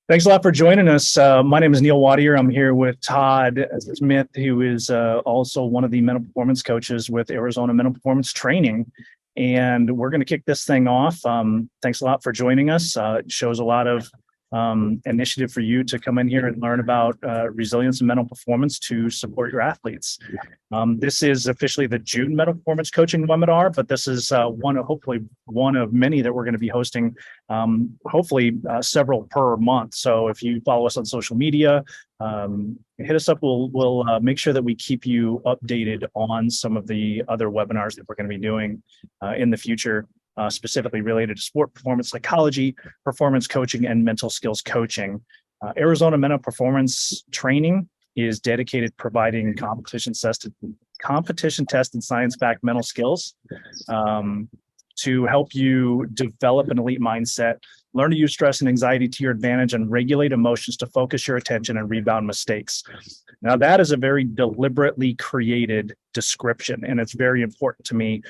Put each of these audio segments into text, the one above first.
Thanks a lot for joining us. My name is Neil Wattier. I'm here with Todd Smith, who is also one of the mental performance coaches with Arizona Mental Performance Training. And we're going to kick this thing off. Thanks a lot for joining us. It shows a lot of initiative for you to come in here and learn about resilience and mental performance to support your athletes. This is officially the June mental performance coaching webinar, but this is hopefully one of many that we're going to be hosting, hopefully several per month. So if you follow us on social media, hit us up. We'll make sure that we keep you updated on some of the other webinars that we're going to be doing in the future. Specifically related to sport performance psychology, performance coaching, and mental skills coaching. Arizona Mental Performance Training is dedicated to providing competition tested science-backed mental skills to help you develop an elite mindset, learn to use stress and anxiety to your advantage, and regulate emotions to focus your attention and rebound mistakes. Now, that is a very deliberately created description, and it's very important to me.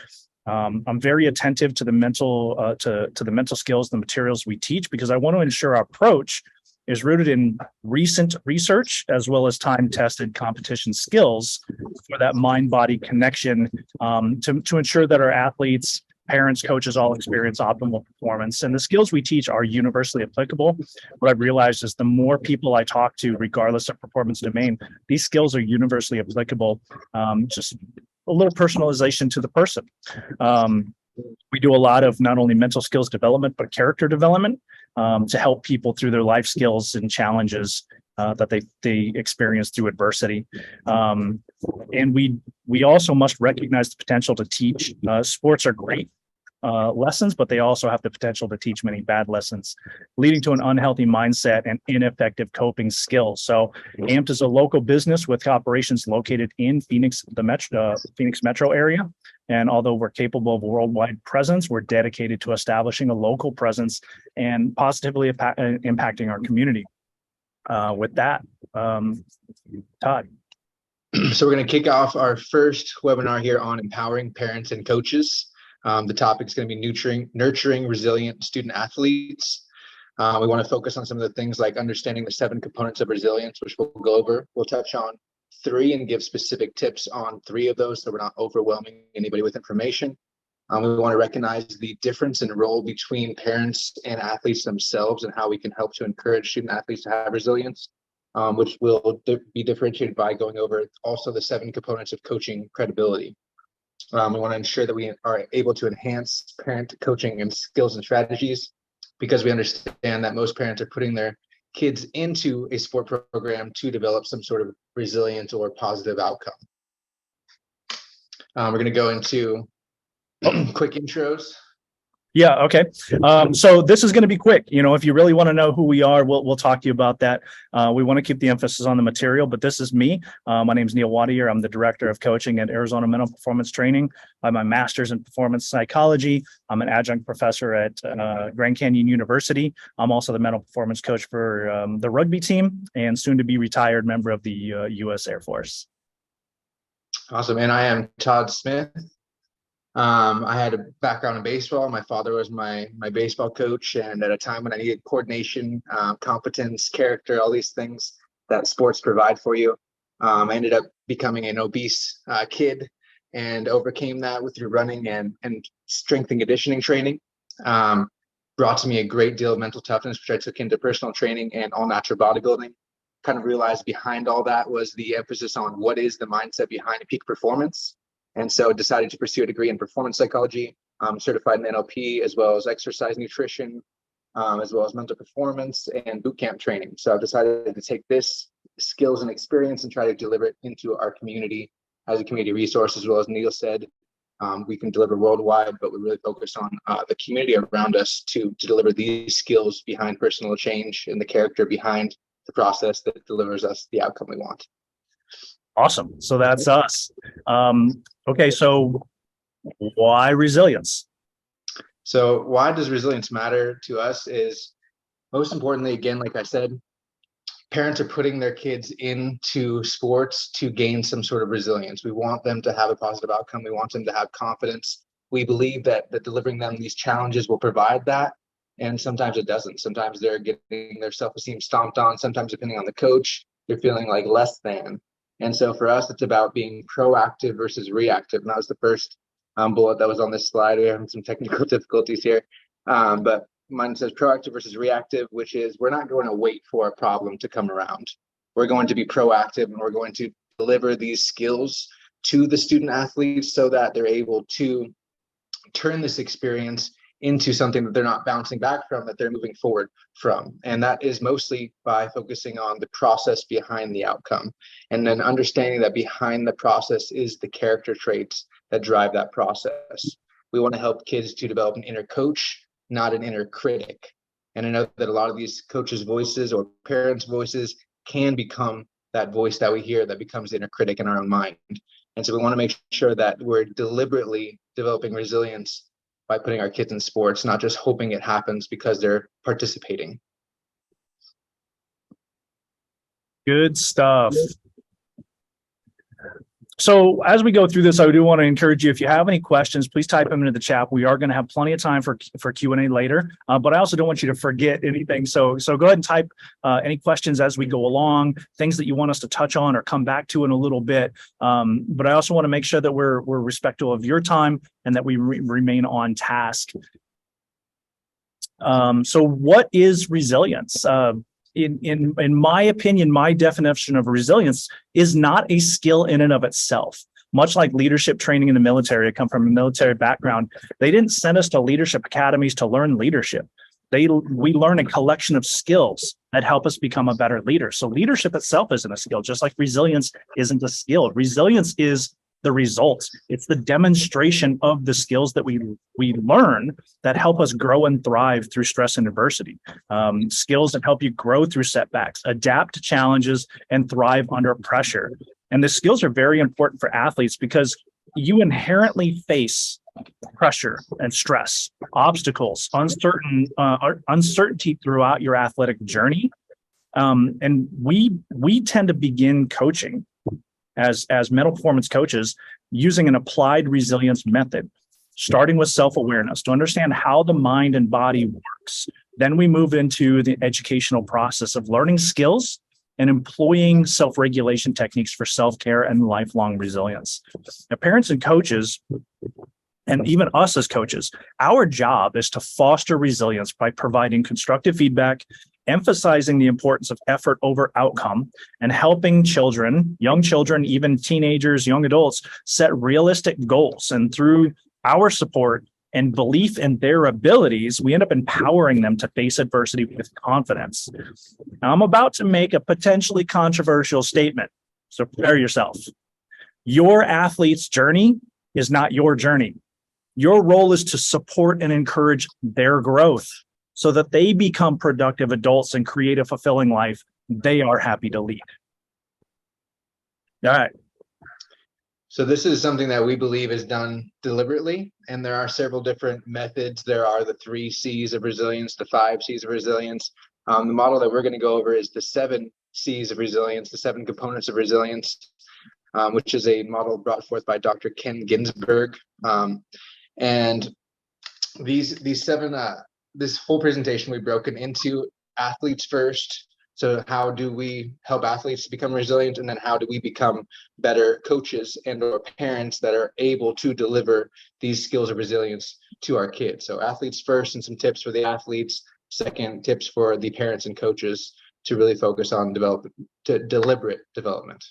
I'm very attentive to the mental skills, the materials we teach, because I want to ensure our approach is rooted in recent research as well as time-tested competition skills for that mind-body connection to ensure that our athletes, parents, coaches all experience optimal performance. And the skills we teach are universally applicable. What I've realized is the more people I talk to, regardless of performance domain, these skills are universally applicable. Just a little personalization to the person. We do a lot of not only mental skills development, but character development to help people through their life skills and challenges that they experience through adversity. And we also must recognize the potential to teach. Sports are great lessons, but they also have the potential to teach many bad lessons, leading to an unhealthy mindset and ineffective coping skills. So AMPT is a local business with operations located in Phoenix, Phoenix metro area. And although we're capable of a worldwide presence, we're dedicated to establishing a local presence and positively impacting our community. With that, Todd. So we're going to kick off our first webinar here on empowering parents and coaches. The topic is going to be nurturing resilient student athletes. We want to focus on some of the things like understanding the 7 components of resilience, which we'll go over. We'll touch on 3 and give specific tips on 3 of those so we're not overwhelming anybody with information. We want to recognize the difference in role between parents and athletes themselves and how we can help to encourage student athletes to have resilience, which will be differentiated by going over also the 7 components of coaching credibility. We want to ensure that we are able to enhance parent coaching and skills and strategies, because we understand that most parents are putting their kids into a sport program to develop some sort of resilient or positive outcome. We're going to go into quick intros. Yeah. Okay. So this is going to be quick. If you really want to know who we are, we'll talk to you about that. We want to keep the emphasis on the material, but this is me. My name is Neil Wattier. I'm the director of coaching at Arizona Mental Performance Training. I have my master's in performance psychology. I'm an adjunct professor at Grand Canyon University. I'm also the mental performance coach for the rugby team and soon to be retired member of the U.S. Air Force. Awesome. And I am Todd Smith. I had a background in baseball. My father was my baseball coach, and at a time when I needed coordination, competence, character, all these things that sports provide for you, I ended up becoming an obese kid and overcame that through running and strength and conditioning training. Brought to me a great deal of mental toughness, which I took into personal training and all natural bodybuilding. Kind of realized behind all that was the emphasis on what is the mindset behind peak performance. And so decided to pursue a degree in performance psychology. I'm certified in NLP, as well as exercise nutrition, as well as mental performance and boot camp training. So I've decided to take this skills and experience and try to deliver it into our community as a community resource. As well as Neil said, we can deliver worldwide, but we really focus on the community around us to deliver these skills behind personal change and the character behind the process that delivers us the outcome we want. Awesome. So that's us. Okay, so why resilience? So why does resilience matter to us is, most importantly, again, like I said, parents are putting their kids into sports to gain some sort of resilience. We want them to have a positive outcome. We want them to have confidence. We believe that delivering them these challenges will provide that. and sometimes it doesn't. Sometimes they're getting their self-esteem stomped on. Sometimes, depending on the coach, they're feeling like less than. And so for us, it's about being proactive versus reactive. And that was the first bullet that was on this slide. We're having some technical difficulties here. But mine says proactive versus reactive, which is we're not going to wait for a problem to come around. We're going to be proactive, and we're going to deliver these skills to the student athletes so that they're able to turn this experience into something that they're not bouncing back from, that they're moving forward from. And that is mostly by focusing on the process behind the outcome, and then understanding that behind the process is the character traits that drive that process. We want to help kids to develop an inner coach, not an inner critic. And I know that a lot of these coaches' voices or parents' voices can become that voice that we hear that becomes the inner critic in our own mind. And so we want to make sure that we're deliberately developing resilience by putting our kids in sports, not just hoping it happens because they're participating. Good stuff. So as we go through this, I do want to encourage you, if you have any questions, please type them into the chat. We are going to have plenty of time for Q&A later, but I also don't want you to forget anything. So go ahead and type any questions as we go along, things that you want us to touch on or come back to in a little bit. But I also want to make sure that we're respectful of your time and that we remain on task. So what is resilience? In my opinion, my definition of resilience is not a skill in and of itself. Much like leadership training in the military, I come from a military background. They didn't send us to leadership academies to learn leadership. We learn a collection of skills that help us become a better leader. So leadership itself isn't a skill, just like resilience isn't a skill. Resilience is the results. It's the demonstration of the skills that we learn that help us grow and thrive through stress and adversity. Skills that help you grow through setbacks, adapt to challenges, and thrive under pressure. And the skills are very important for athletes because you inherently face pressure and stress, obstacles, uncertainty throughout your athletic journey. And we tend to begin coaching as mental performance coaches using an applied resilience method, starting with self-awareness to understand how the mind and body works. Then we move into the educational process of learning skills and employing self-regulation techniques for self-care and lifelong resilience. Now, parents and coaches, and even us as coaches, our job is to foster resilience by providing constructive feedback, emphasizing the importance of effort over outcome, and helping children, young children, even teenagers, young adults, set realistic goals. And through our support and belief in their abilities, we end up empowering them to face adversity with confidence. Now, I'm about to make a potentially controversial statement, so prepare yourself. Your athlete's journey is not your journey. Your role is to support and encourage their growth so that they become productive adults and create a fulfilling life they are happy to lead. All right. So this is something that we believe is done deliberately, and there are several different methods. There are the 3 C's of resilience, the 5 C's of resilience. The model that we're going to go over is the 7 C's of resilience, the 7 components of resilience, which is a model brought forth by Dr. Ken Ginsberg. And these 7, this whole presentation we've broken into athletes first. So how do we help athletes become resilient? And then how do we become better coaches and or parents that are able to deliver these skills of resilience to our kids? So athletes first, and some tips for the athletes. Second, tips for the parents and coaches to really focus on deliberate development.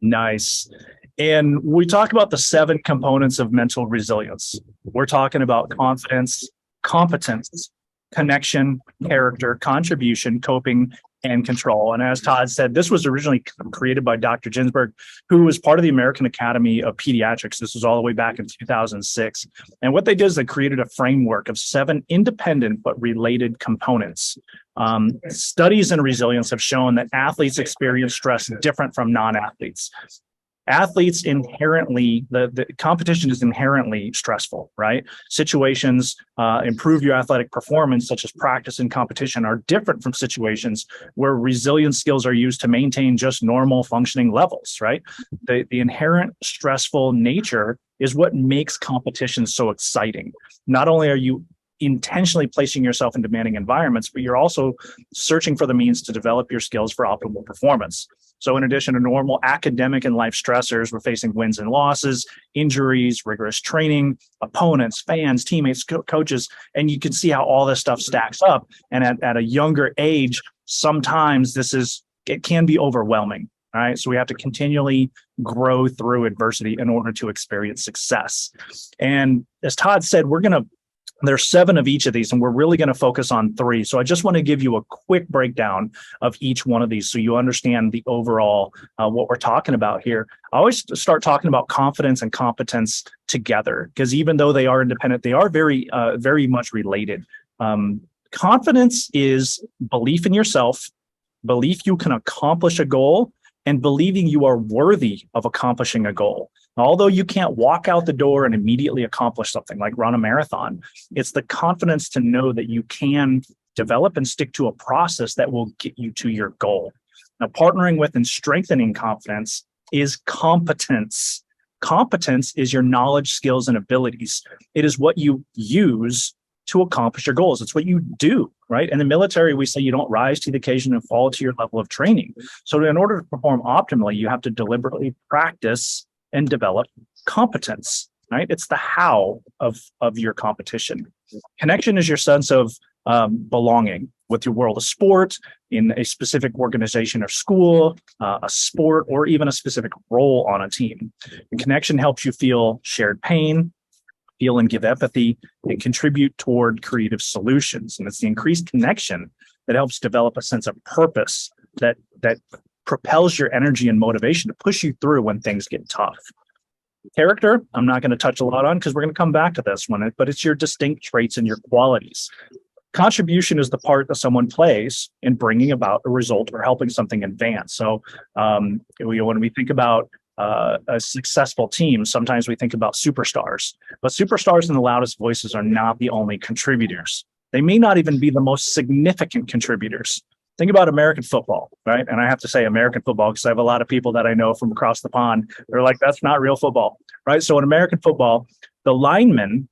Nice. And we talk about the 7 components of mental resilience. We're talking about confidence, competence, connection, character, contribution, coping, and control. And as Todd said, this was originally created by Dr. Ginsberg, who was part of the American Academy of Pediatrics. This was all the way back in 2006. And what they did is they created a framework of 7 independent but related components. Studies in resilience have shown that athletes experience stress different from non-athletes. Athletes inherently, the competition is inherently stressful, right? Situations improve your athletic performance, such as practice and competition, are different from situations where resilience skills are used to maintain just normal functioning levels, right? The inherent stressful nature is what makes competition so exciting. Not only are you intentionally placing yourself in demanding environments, but you're also searching for the means to develop your skills for optimal performance. So in addition to normal academic and life stressors, we're facing wins and losses, injuries, rigorous training, opponents, fans, teammates, coaches, and you can see how all this stuff stacks up. And at a younger age, sometimes it can be overwhelming. All right. So we have to continually grow through adversity in order to experience success. And as Todd said, there's 7 of each of these, and we're really going to focus on 3. So I just want to give you a quick breakdown of each one of these so you understand the overall what we're talking about here. I always start talking about confidence and competence together, because even though they are independent, they are very, very much related. Confidence is belief in yourself, belief you can accomplish a goal, and believing you are worthy of accomplishing a goal. Although you can't walk out the door and immediately accomplish something like run a marathon, it's the confidence to know that you can develop and stick to a process that will get you to your goal. Now, partnering with and strengthening confidence is competence. Competence is your knowledge, skills, and abilities. It is what you use to accomplish your goals. It's what you do, right? In the military, we say you don't rise to the occasion and fall to your level of training. So in order to perform optimally, you have to deliberately practice and develop competence, right? It's the how of your competition. Connection is your sense of belonging with your world of sport, in a specific organization or school, a sport, or even a specific role on a team. And connection helps you feel shared pain, feel and give empathy, and contribute toward creative solutions. And it's the increased connection that helps develop a sense of purpose that propels your energy and motivation to push you through when things get tough. Character, I'm not going to touch a lot on because we're going to come back to this one, but it's your distinct traits and your qualities. Contribution is the part that someone plays in bringing about a result or helping something advance. So when we think about a successful team, sometimes we think about superstars, but superstars and the loudest voices are not the only contributors. They may not even be the most significant contributors. Think about American football, right? And I have to say American football because I have a lot of people that I know from across the pond. They're like, that's not real football, right? So in American football, the linemen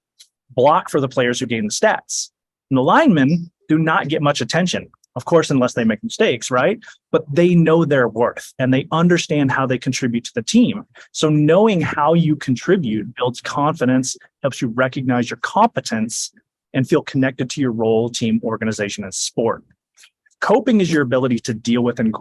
block for the players who gain the stats. And the linemen do not get much attention, of course, unless they make mistakes, right? But they know their worth and they understand how they contribute to the team. So knowing how you contribute builds confidence, helps you recognize your competence, and feel connected to your role, team, organization, and sport. Coping is your ability to deal with and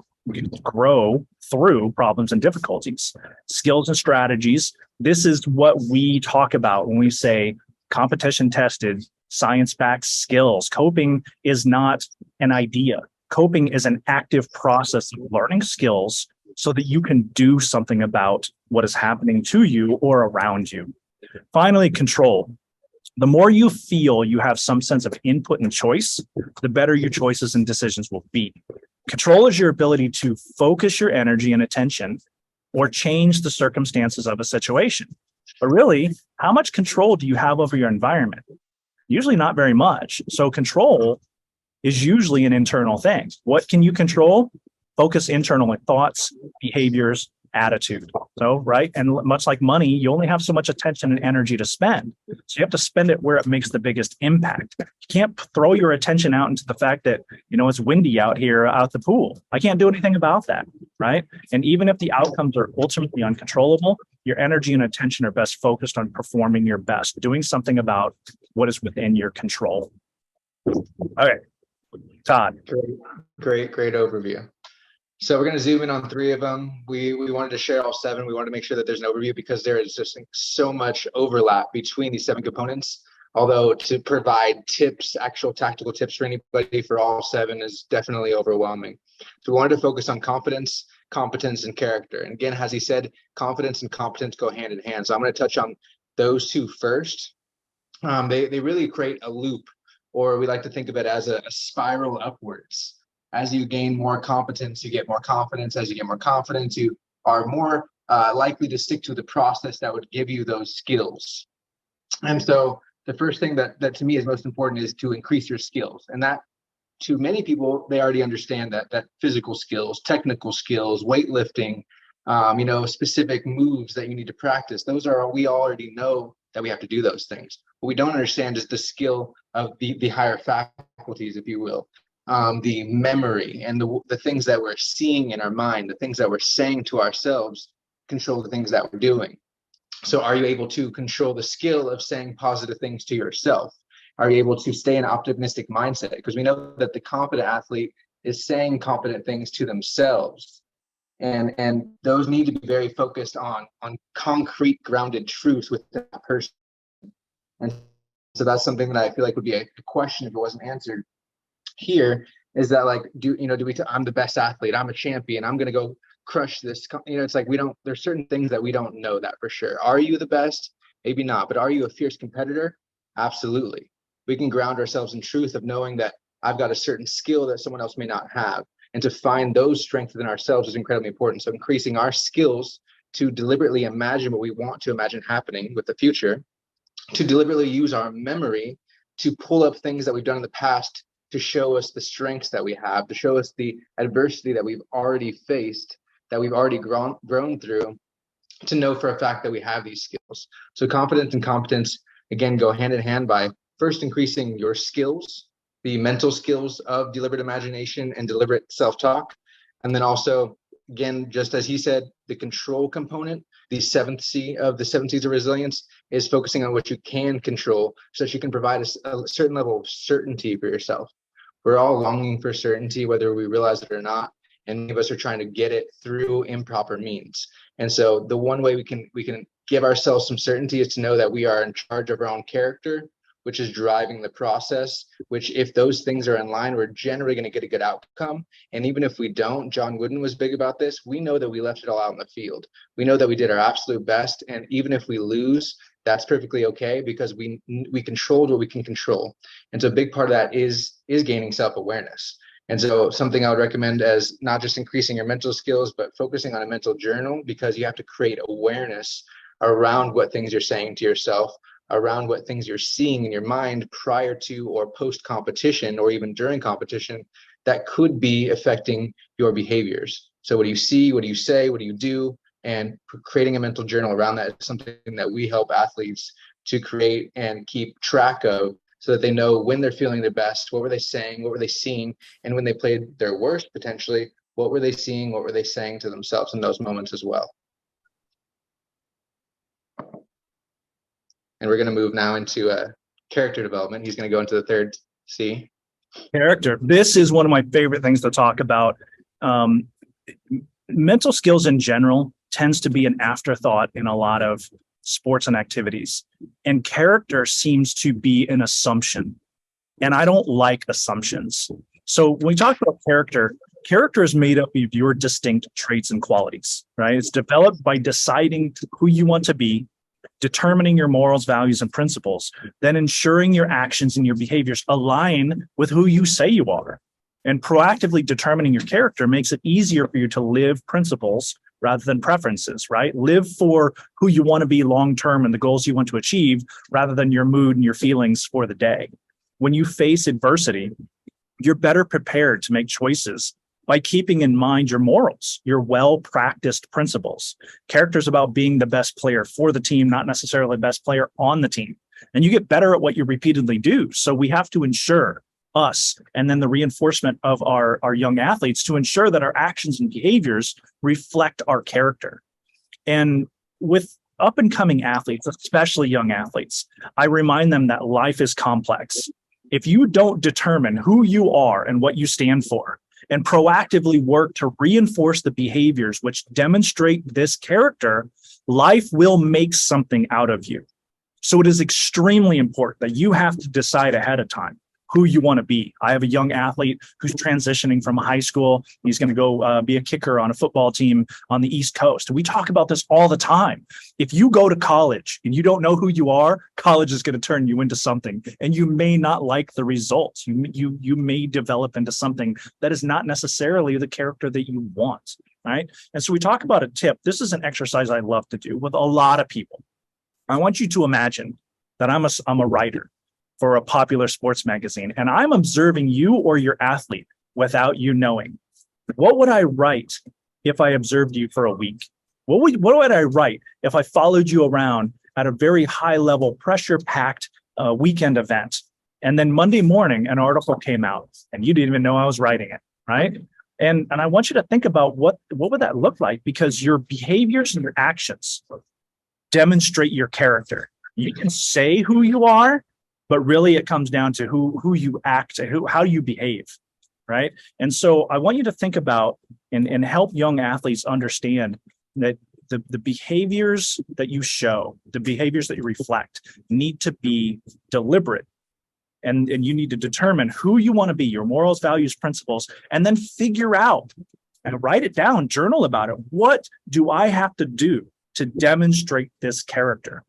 grow through problems and difficulties. Skills and strategies. This is what we talk about when we say competition tested, science-backed skills. Coping is not an idea. Coping is an active process of learning skills so that you can do something about what is happening to you or around you. Finally, control. The more you feel you have some sense of input and choice, the better your choices and decisions will be. Control is your ability to focus your energy and attention or change the circumstances of a situation. But really, how much control do you have over your environment? Usually not very much. So control is usually an internal thing. What can you control? Focus internally, thoughts, behaviors, attitude. So, right. And much like money, you only have so much attention and energy to spend. So you have to spend it where it makes the biggest impact. You can't throw your attention out into the fact that, it's windy out here out the pool. I can't do anything about that. Right. And even if the outcomes are ultimately uncontrollable, your energy and attention are best focused on performing your best, doing something about what is within your control. Okay. Todd. Great overview. So we're going to zoom in on 3 of them. We wanted to share all 7. We wanted to make sure that there's an overview because there is just so much overlap between these 7 components. Although to provide tips, actual tactical tips for anybody for all 7 is definitely overwhelming. So we wanted to focus on confidence, competence, and character. And again, as he said, confidence and competence go hand in hand. So I'm going to touch on those 2 first. They really create a loop, or we like to think of it as a spiral upwards. As you gain more competence, you get more confidence. As you get more confidence, you are more likely to stick to the process that would give you those skills. And so the first thing that to me is most important is to increase your skills. And that, to many people, they already understand that physical skills, technical skills, weightlifting, specific moves that you need to practice. We already know that we have to do those things. What we don't understand is the skill of the higher faculties, if you will, the memory and the things that we're seeing in our mind, the things that we're saying to ourselves control the things that we're doing. So are you able to control the skill of saying positive things to yourself? Are you able to stay in an optimistic mindset? Because we know that the confident athlete is saying confident things to themselves. And those need to be very focused on concrete, grounded truths with that person. And so that's something that I feel like would be a question if it wasn't answered here, is that like, I'm the best athlete, I'm a champion, I'm going to go crush this. It's like, there's certain things that we don't know that for sure. Are you the best? Maybe not. But are you a fierce competitor? Absolutely. We can ground ourselves in truth of knowing that I've got a certain skill that someone else may not have. And to find those strengths within ourselves is incredibly important. So increasing our skills to deliberately imagine what we want to imagine happening with the future, to deliberately use our memory to pull up things that we've done in the past to show us the strengths that we have, to show us the adversity that we've already faced, that we've already grown through, to know for a fact that we have these skills. So confidence and competence, again, go hand in hand by first increasing your skills, the mental skills of deliberate imagination and deliberate self-talk. And then also, again, just as he said, the control component, the seventh C of the seven C's of resilience, is focusing on what you can control so that you can provide a certain level of certainty for yourself. We're all longing for certainty, whether we realize it or not. And many of us are trying to get it through improper means. And so the one way we can give ourselves some certainty is to know that we are in charge of our own character, which is driving the process, which if those things are in line, we're generally going to get a good outcome. And even if we don't, John Wooden was big about this, we know that we left it all out in the field. We know that we did our absolute best. And even if we lose, that's perfectly okay, because we controlled what we can control. And so a big part of that is gaining self-awareness. And so something I would recommend as not just increasing your mental skills, but focusing on a mental journal, because you have to create awareness around what things you're saying to yourself, around what things you're seeing in your mind prior to or post competition, or even during competition, that could be affecting your behaviors. So what do you see? What do you say? What do you do? And creating a mental journal around that is something that we help athletes to create and keep track of, so that they know when they're feeling their best, what were they saying, what were they seeing, and when they played their worst, potentially, what were they seeing, what were they saying to themselves in those moments as well. And we're going to move now into character development. He's going to go into the third C. Character. This is one of my favorite things to talk about. Mental skills in general tends to be an afterthought in a lot of sports and activities. And character seems to be an assumption. And I don't like assumptions. So when we talk about character is made up of your distinct traits and qualities, right? It's developed by deciding who you want to be, determining your morals, values, and principles, then ensuring your actions and your behaviors align with who you say you are. And proactively determining your character makes it easier for you to live principles rather than preferences, right? Live for who you want to be long-term and the goals you want to achieve, rather than your mood and your feelings for the day. When you face adversity, you're better prepared to make choices by keeping in mind your morals, your well-practiced principles. Character is about being the best player for the team, not necessarily the best player on the team. And you get better at what you repeatedly do. So we have to ensure us, and then the reinforcement of our young athletes, to ensure that our actions and behaviors reflect our character. And with up and coming athletes, especially young athletes, I remind them that life is complex. If you don't determine who you are and what you stand for, and proactively work to reinforce the behaviors which demonstrate this character, life will make something out of you. So it is extremely important that you have to decide ahead of time who you want to be. I have a young athlete who's transitioning from high school. He's going to go be a kicker on a football team on the East Coast. We talk about this all the time. If you go to college and you don't know who you are, college is going to turn you into something, and you may not like the results. You may develop into something that is not necessarily the character that you want, right? And so we talk about a tip. This is an exercise I love to do with a lot of people. I want you to imagine that I'm a writer for a popular sports magazine, and I'm observing you or your athlete without you knowing. What would I write if I observed you for a week? What would I write if I followed you around at a very high level, pressure packed weekend event. And then Monday morning, an article came out and you didn't even know I was writing it, right? And I want you to think about what would that look like, because your behaviors and your actions demonstrate your character. You can say who you are, but really it comes down to who you act and how you behave, right? And so I want you to think about and help young athletes understand that the behaviors that you show, the behaviors that you reflect, need to be deliberate. And you need to determine who you want to be, your morals, values, principles, and then figure out and write it down, journal about it. What do I have to do to demonstrate this character?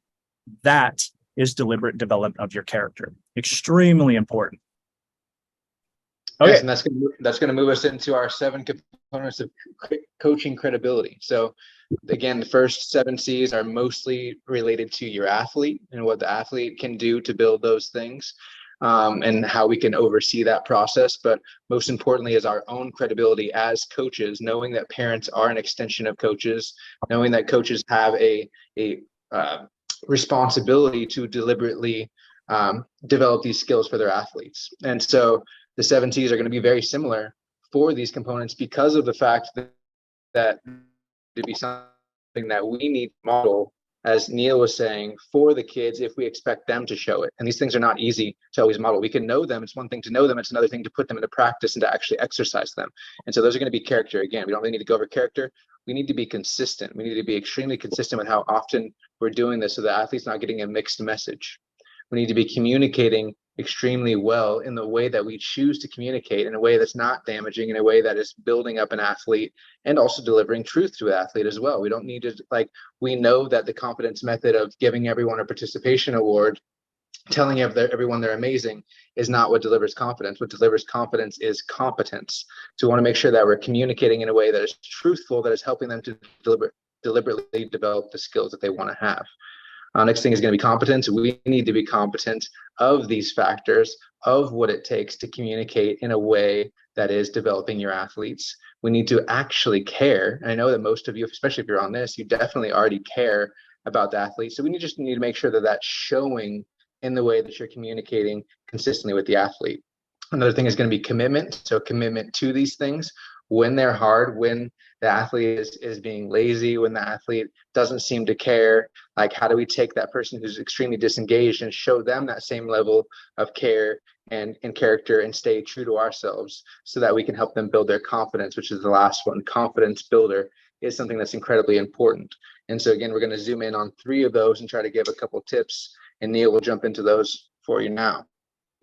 That is deliberate development of your character. Extremely important. Okay. Yes, and that's going to move us into our 7 components of coaching credibility. So again, the first 7 C's are mostly related to your athlete and what the athlete can do to build those things, and how we can oversee that process. But most importantly is our own credibility as coaches, knowing that parents are an extension of coaches, knowing that coaches have a responsibility to deliberately develop these skills for their athletes. And so the 7 T's are going to be very similar for these components because of the fact that to be something that we need to model, as Neil was saying, for the kids if we expect them to show it. And these things are not easy to always model. We can know them. It's one thing to know them. It's another thing to put them into practice and to actually exercise them. And so those are going to be character. Again, we don't really need to go over character. We need to be consistent. We need to be extremely consistent with how often we're doing this so the athlete's not getting a mixed message. We need to be communicating extremely well in the way that we choose to communicate, in a way that's not damaging, in a way that is building up an athlete and also delivering truth to an athlete as well. We don't need to, we know that the confidence method of giving everyone a participation award, telling everyone they're amazing, is not what delivers confidence. What delivers confidence is competence. So we want to make sure that we're communicating in a way that is truthful, that is helping them to deliberately develop the skills that they want to have. Next thing is going to be competence. We need to be competent of these factors, of what it takes to communicate in a way that is developing your athletes. We need to actually care. And I know that most of you, especially if you're on this, you definitely already care about the athletes. So we just need to make sure that that's showing in the way that you're communicating consistently with the athlete. Another thing is going to be commitment. So commitment to these things when they're hard, when the athlete is being lazy, when the athlete doesn't seem to care. Like, how do we take that person who's extremely disengaged and show them that same level of care and character and stay true to ourselves so that we can help them build their confidence, which is the last one. Confidence builder is something that's incredibly important. And so again, we're going to zoom in on 3 of those and try to give a couple tips, and Neil will jump into those for you now.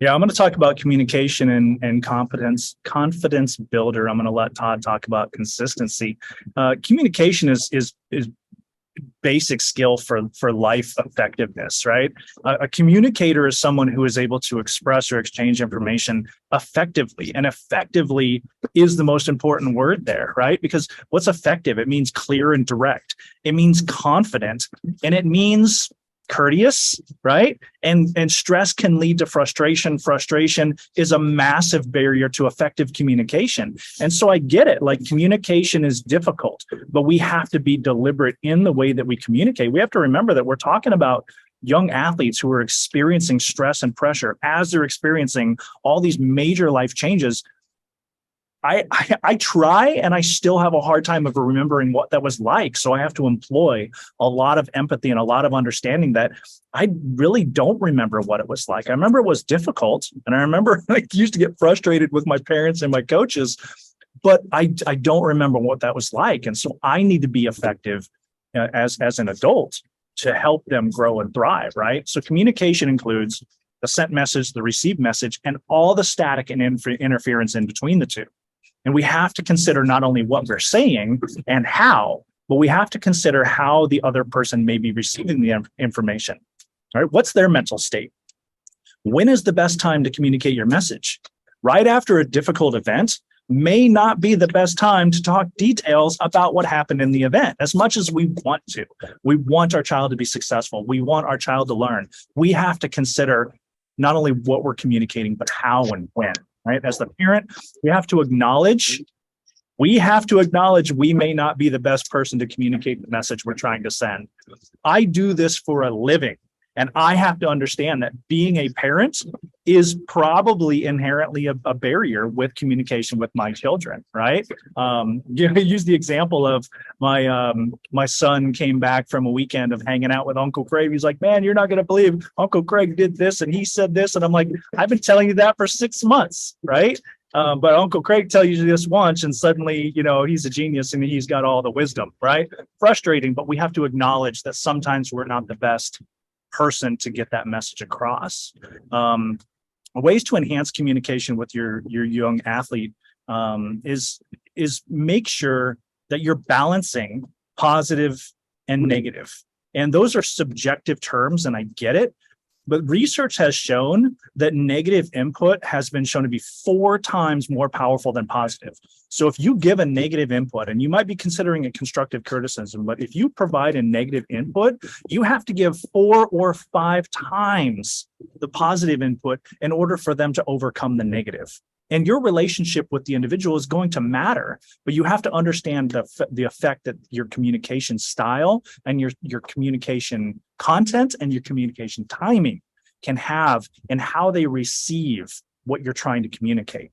Yeah, I'm going to talk about communication and confidence builder. I'm going to let Todd talk about consistency. Communication is basic skill for life effectiveness, right? A communicator is someone who is able to express or exchange information effectively, and effectively is the most important word there, right? Because what's effective? It means clear and direct. It means confident, and it means courteous, right? And stress can lead to frustration. Frustration is a massive barrier to effective communication. And so I get it. Like, communication is difficult, but we have to be deliberate in the way that we communicate. We have to remember that we're talking about young athletes who are experiencing stress and pressure as they're experiencing all these major life changes. I try, and I still have a hard time of remembering what that was like. So I have to employ a lot of empathy and a lot of understanding that I really don't remember what it was like. I remember it was difficult, and I remember I used to get frustrated with my parents and my coaches, but I don't remember what that was like. And so I need to be effective as an adult to help them grow and thrive, right? So communication includes the sent message, the received message, and all the static and interference in between the two. And we have to consider not only what we're saying and how, but we have to consider how the other person may be receiving the information. All right, what's their mental state? When is the best time to communicate your message? Right after a difficult event may not be the best time to talk details about what happened in the event, as much as we want to. We want our child to be successful. We want our child to learn. We have to consider not only what we're communicating, but how and when. Right? As the parent, we have to acknowledge We have to acknowledge we may not be the best person to communicate the message we're trying to send. I do this for a living, and I have to understand that being a parent is probably inherently a barrier with communication with my children, right? Use the example of my son came back from a weekend of hanging out with Uncle Craig. He's like, man, you're not going to believe Uncle Craig did this and he said this. And I'm like, I've been telling you that for 6 months, right? But Uncle Craig tells you this once and suddenly, he's a genius and he's got all the wisdom, right? Frustrating, but we have to acknowledge that sometimes we're not the best person to get that message across. Ways to enhance communication with your young athlete is make sure that you're balancing positive and negative. And those are subjective terms, and I get it. But research has shown that negative input has been shown to be 4 times more powerful than positive. So if you give a negative input, and you might be considering it constructive criticism, but if you provide a negative input, you have to give 4 or 5 times the positive input in order for them to overcome the negative. And your relationship with the individual is going to matter, but you have to understand the effect that your communication style and your communication content and your communication timing can have and how they receive what you're trying to communicate.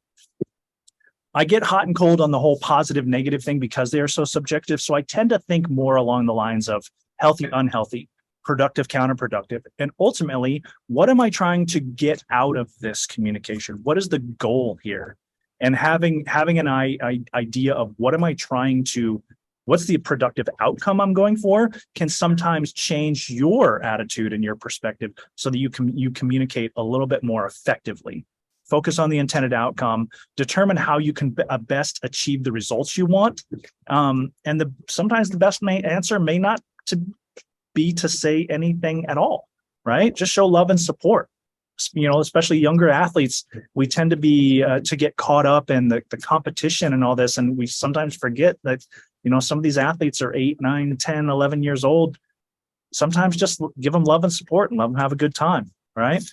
I get hot and cold on the whole positive negative thing because they are so subjective. So I tend to think more along the lines of healthy, unhealthy, productive, counterproductive, and ultimately, what am I trying to get out of this communication? What is the goal here? And having an idea of what's the productive outcome I'm going for can sometimes change your attitude and your perspective so that you communicate a little bit more effectively. Focus on the intended outcome, determine how you can best achieve the results you want. And sometimes the best answer may not be to say anything at all, right? Just show love and support. Especially younger athletes, we tend to be to get caught up in the competition and all this, and we sometimes forget that some of these athletes are 8, 9, 10, 11 years old. Sometimes just give them love and support and let them have a good time, right?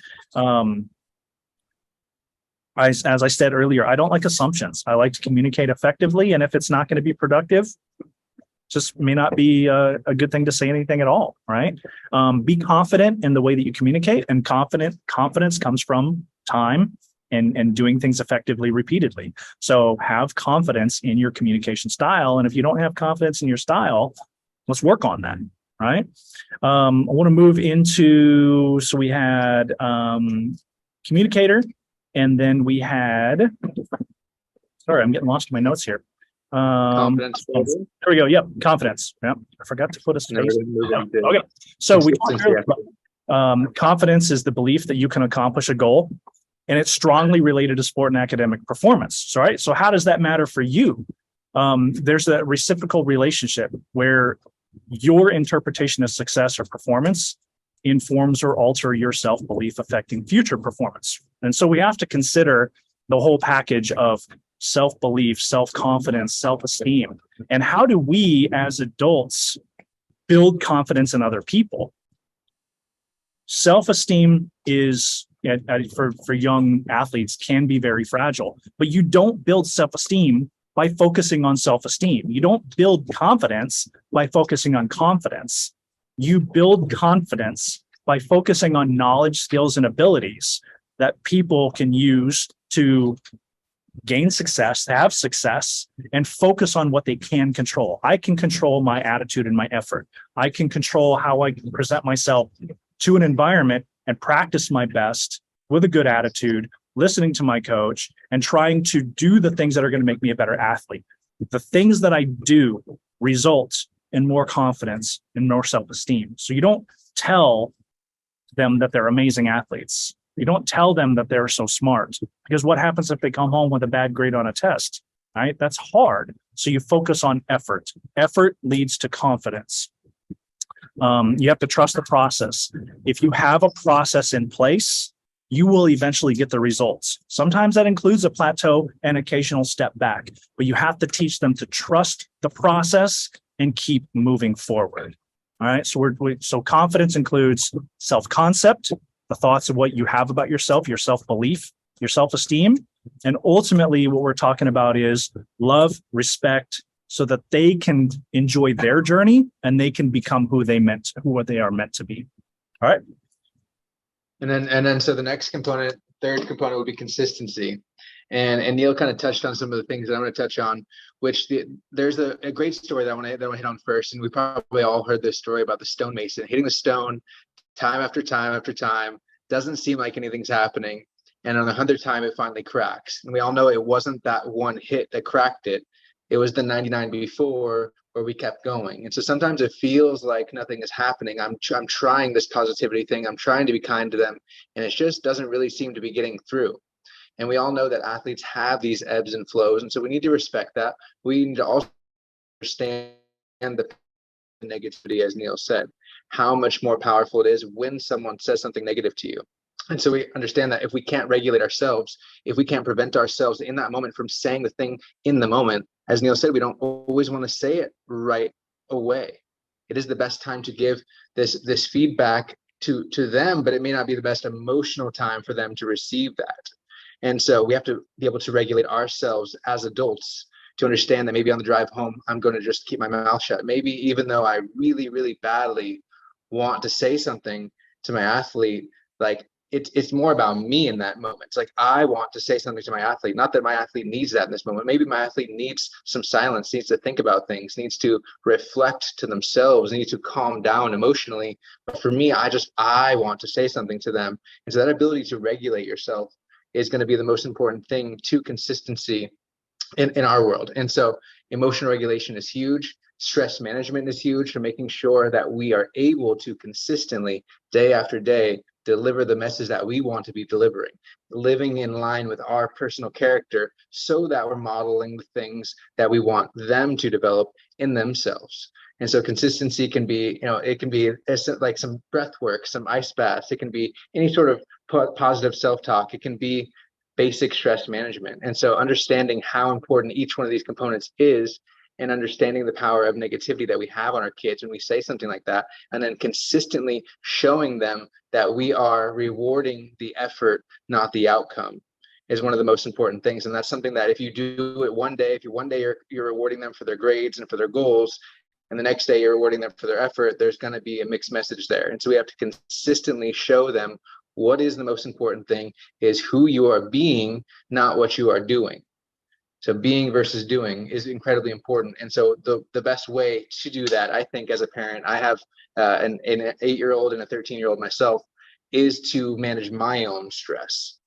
As I said earlier, I don't like assumptions. I like to communicate effectively, and if it's not going to be productive, just may not be a good thing to say anything at all, right? Be confident in the way that you communicate, and confidence comes from time and doing things effectively repeatedly. So have confidence in your communication style. And if you don't have confidence in your style, let's work on that, right? I want to move into, so we had communicator, and then we had, sorry, I'm getting lost in my notes here. Confidence. There we go. Yep. Confidence. Yep. I forgot to put a space. Yep. Okay. So we talked earlier about, confidence is the belief that you can accomplish a goal, and it's strongly related to sport and academic performance. So, right. So how does that matter for you? There's that reciprocal relationship where your interpretation of success or performance informs or alter your self-belief affecting future performance. And so we have to consider the whole package of self-belief, self-confidence, self-esteem. And how do we as adults build confidence in other people? Self-esteem is, for young athletes, can be very fragile, but you don't build self-esteem by focusing on self-esteem. You don't build confidence by focusing on confidence. You build confidence by focusing on knowledge, skills, and abilities that people can use to gain success, have success, and focus on what they can control. I can control my attitude and my effort. I can control how I present myself to an environment and practice my best with a good attitude, listening to my coach, and trying to do the things that are going to make me a better athlete. The things that I do result in more confidence and more self-esteem. So you don't tell them that they're amazing athletes. You don't tell them that they're so smart, because what happens if they come home with a bad grade on a test, right? That's hard. So you focus on effort. Effort leads to confidence. You have to trust the process. If you have a process in place, you will eventually get the results. Sometimes that includes a plateau and occasional step back, but you have to teach them to trust the process and keep moving forward. All right. So confidence includes self-concept, the thoughts of what you have about yourself, your self-belief, your self-esteem. And ultimately, what we're talking about is love, respect, so that they can enjoy their journey and they can become who they are meant to be. All right. And then so the next component, third component, would be consistency. And Neil kind of touched on some of the things that I'm going to touch on, which there's a great story that I want to hit on first. And we probably all heard this story about the stonemason hitting the stone time after time after time. Doesn't seem like anything's happening. And on the 100th time, it finally cracks. And we all know it wasn't that one hit that cracked it. It was the 99 before where we kept going. And so sometimes it feels like nothing is happening. I'm trying this positivity thing. I'm trying to be kind to them. And it just doesn't really seem to be getting through. And we all know that athletes have these ebbs and flows. And so we need to respect that. We need to also understand the negativity, as Neil said, how much more powerful it is when someone says something negative to you. And so we understand that if we can't regulate ourselves, if we can't prevent ourselves in that moment from saying the thing in the moment, as Neil said, we don't always want to say it right away. It is the best time to give this feedback to them, but it may not be the best emotional time for them to receive that. And so we have to be able to regulate ourselves as adults to understand that maybe on the drive home, I'm going to just keep my mouth shut. Maybe even though I really, really badly want to say something to my athlete, like it's more about me in that moment. It's like I want to say something to my athlete, not that my athlete needs that in this moment. Maybe my athlete needs some silence, needs to think about things, needs to reflect to themselves, needs to calm down emotionally. But for me, I want to say something to them. And so that ability to regulate yourself is going to be the most important thing to consistency in our world. And so emotional regulation is huge. Stress management is huge for making sure that we are able to consistently, day after day, deliver the message that we want to be delivering, living in line with our personal character so that we're modeling the things that we want them to develop in themselves. And so consistency can be, it can be like some breath work, some ice baths. It can be any sort of positive self-talk. It can be basic stress management. And so understanding how important each one of these components is, and understanding the power of negativity that we have on our kids when we say something like that, and then consistently showing them that we are rewarding the effort, not the outcome, is one of the most important things. And that's something that if you do it one day, you're rewarding them for their grades and for their goals, and the next day you're rewarding them for their effort, there's going to be a mixed message there. And so we have to consistently show them what is the most important thing is who you are being, not what you are doing. So being versus doing is incredibly important. And so the best way to do that, I think, as a parent, I have an 8-year-old and a 13-year-old myself, is to manage my own stress,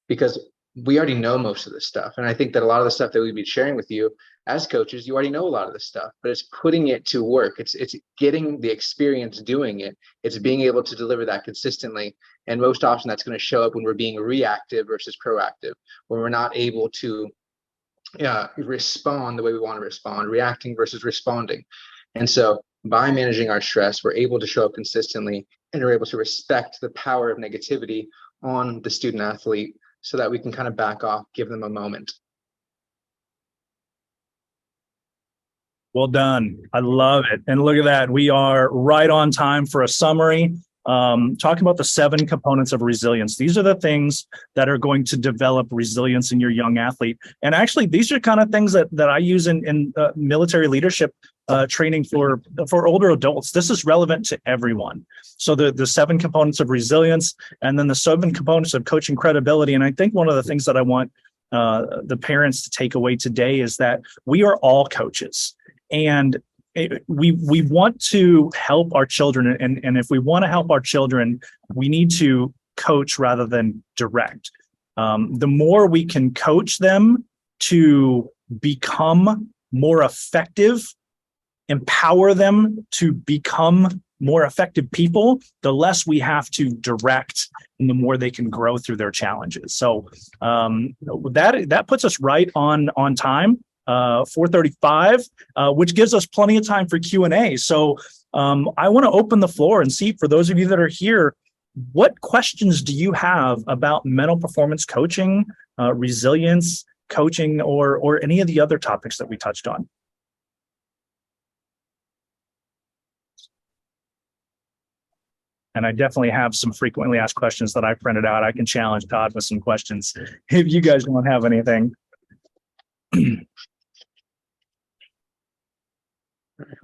because we already know most of this stuff. And I think that a lot of the stuff that we'd be sharing with you as coaches, you already know a lot of this stuff, but it's putting it to work. It's getting the experience doing it. It's being able to deliver that consistently. And most often that's going to show up when we're being reactive versus proactive, when we're not able to respond the way we want to respond, reacting versus responding. And so by managing our stress, we're able to show up consistently, and we're able to respect the power of negativity on the student athlete so that we can kind of back off, give them a moment. Well done. I love it. And look at that. We are right on time for a summary. Talking about the 7 components of resilience. These are the things that are going to develop resilience in your young athlete. And actually, these are kind of things that I use in military leadership training for older adults. This is relevant to everyone. So the 7 components of resilience, and then the 7 components of coaching credibility. And I think one of the things that I want the parents to take away today is that we are all coaches. And we want to help our children, and if we want to help our children, we need to coach rather than direct. The more we can coach them to become more effective, empower them to become more effective people, the less we have to direct, and the more they can grow through their challenges. So that puts us right on time. 4:35, which gives us plenty of time for Q&A. So I want to open the floor and see, for those of you that are here, what questions do you have about mental performance coaching, resilience coaching, or any of the other topics that we touched on? And I definitely have some frequently asked questions that I printed out. I can challenge Todd with some questions if you guys don't have anything.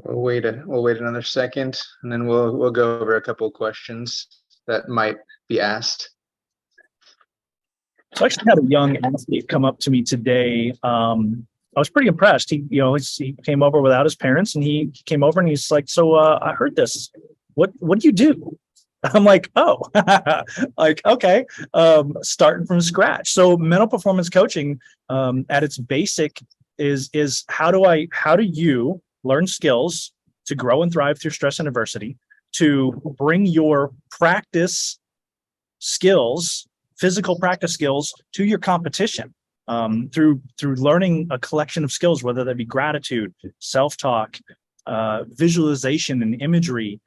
We'll wait another second, and then we'll go over a couple of questions that might be asked. So I actually had a young athlete come up to me today. I was pretty impressed. He came over without his parents, and he came over and he's like, "So I heard this. What do you do?" I'm like, "Oh, like, okay." Starting from scratch. So mental performance coaching, at its basic, is how do you learn skills to grow and thrive through stress and adversity, to bring your practice skills, physical practice skills, to your competition, through learning a collection of skills, whether that be gratitude, self-talk, visualization and imagery,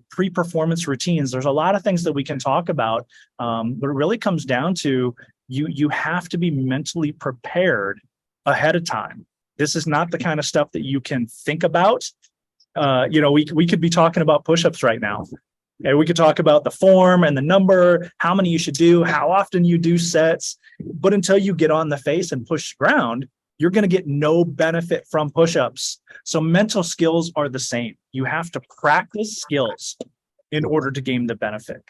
pre-performance routines. There's a lot of things that we can talk about, but it really comes down to you have to be mentally prepared ahead of time. This is not the kind of stuff that you can think about. We could be talking about push-ups right now. And we could talk about the form and the number, how many you should do, how often you do sets. But until you get on the face and push ground, you're going to get no benefit from push-ups. So mental skills are the same. You have to practice skills in order to gain the benefit.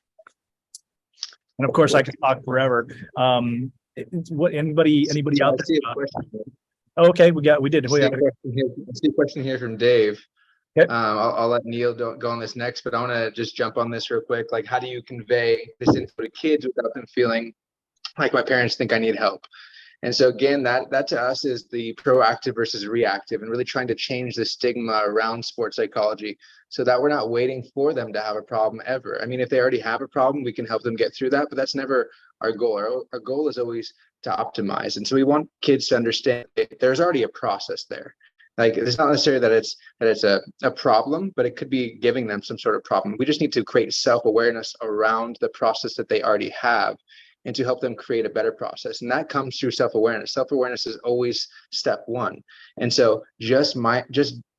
And of course, I could talk forever. What anybody out there? Okay, we did. I see a question here from Dave. Okay. I'll let Neil go on this next, but I want to just jump on this real quick. Like, how do you convey this info to kids without them feeling like my parents think I need help? And so again, that to us is the proactive versus reactive, and really trying to change the stigma around sports psychology so that we're not waiting for them to have a problem ever. I mean, if they already have a problem, we can help them get through that, but that's never our goal. Our goal is always to optimize. And so we want kids to understand there's already a process there. Like, it's not necessarily that it's a problem, but it could be giving them some sort of problem. We just need to create self-awareness around the process that they already have, and to help them create a better process. And that comes through self-awareness. Self-awareness is always step one. And so just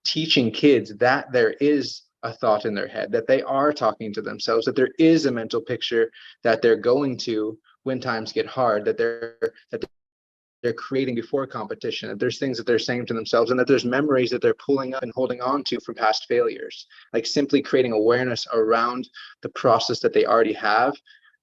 teaching kids that there is a thought in their head, that they are talking to themselves, that there is a mental picture that they're going to when times get hard, that they're creating before competition, that there's things that they're saying to themselves, and that there's memories that they're pulling up and holding on to from past failures. Like, simply creating awareness around the process that they already have,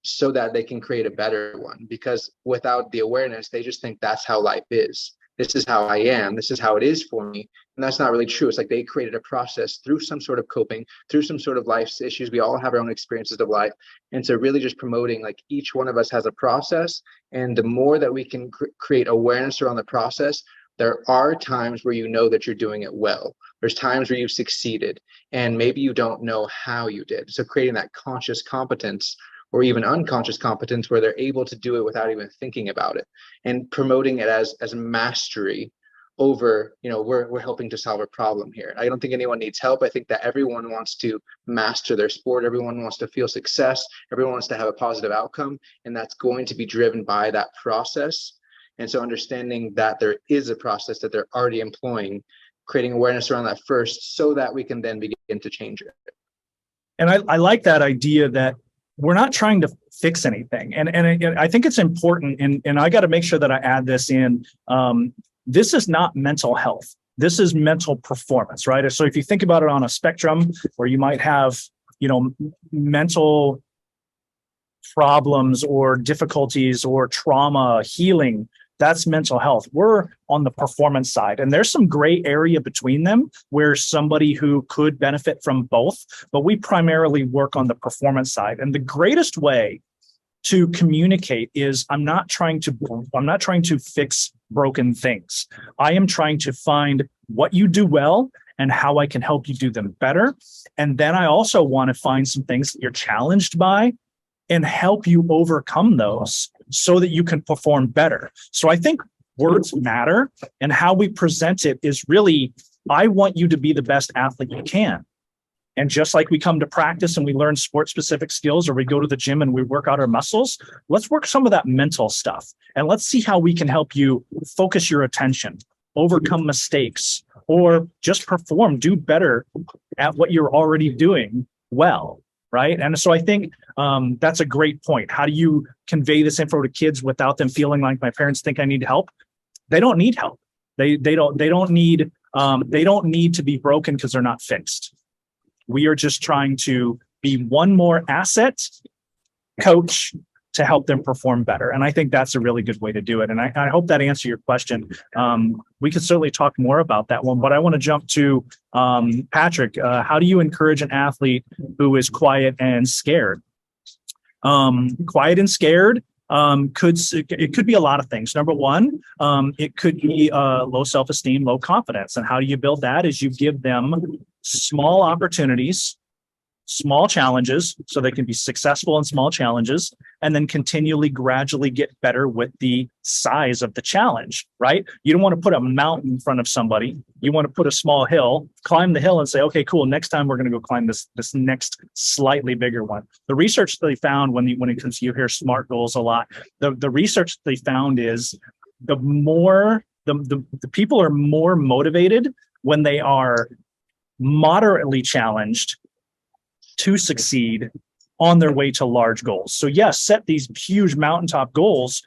so that they can create a better one. Because without the awareness, they just think that's how life is. This is how I am. This is how it is for me. And that's not really true. It's like they created a process through some sort of coping, through some sort of life's issues. We all have our own experiences of life. And so really just promoting, like, each one of us has a process. And the more that we can create awareness around the process, there are times where you know that you're doing it well. There's times where you've succeeded, and maybe you don't know how you did. So creating that conscious competence, or even unconscious competence, where they're able to do it without even thinking about it, and promoting it as mastery over, we're helping to solve a problem here. I don't think anyone needs help. I think that everyone wants to master their sport. Everyone wants to feel success. Everyone wants to have a positive outcome, and that's going to be driven by that process. And so understanding that there is a process that they're already employing, creating awareness around that first, so that we can then begin to change it. And I like that idea that we're not trying to fix anything. And I think it's important, and I got to make sure that I add this in. This is not mental health. This is mental performance, right? So if you think about it on a spectrum where you might have, mental problems or difficulties or trauma, healing, that's mental health. We're on the performance side, and there's some gray area between them where somebody who could benefit from both, but we primarily work on the performance side. And the greatest way to communicate is I'm not trying to fix broken things. I am trying to find what you do well and how I can help you do them better. And then I also want to find some things that you're challenged by and help you overcome those so that you can perform better. So I think words matter, and how we present it is really, I want you to be the best athlete you can. And just like we come to practice and we learn sport-specific skills, or we go to the gym and we work out our muscles, let's work some of that mental stuff. And let's see how we can help you focus your attention, overcome mistakes, or just perform, do better at what you're already doing well. right? And so I think that's a great point. How do you convey this info to kids without them feeling like my parents think I need help? They don't need help. They don't need to be broken because they're not fixed. We are just trying to be one more asset coach to help them perform better. And I think that's a really good way to do it. And I hope that answered your question. We could certainly talk more about that one, but I want to jump to Patrick. How do you encourage an athlete who is quiet and scared? Quiet and scared could be a lot of things. Number one, it could be low self-esteem, low confidence. And how do you build that? Is you give them small opportunities, small challenges, so they can be successful in small challenges, and then continually, gradually get better with the size of the challenge, right? You don't want to put a mountain in front of somebody. You want to put a small hill, climb the hill and say, okay, cool. Next time we're going to go climb this next slightly bigger one. The research they found when it comes to, you hear SMART goals a lot. The research they found is the people are more motivated when they are moderately challenged to succeed on their way to large goals. So yes, set these huge mountaintop goals,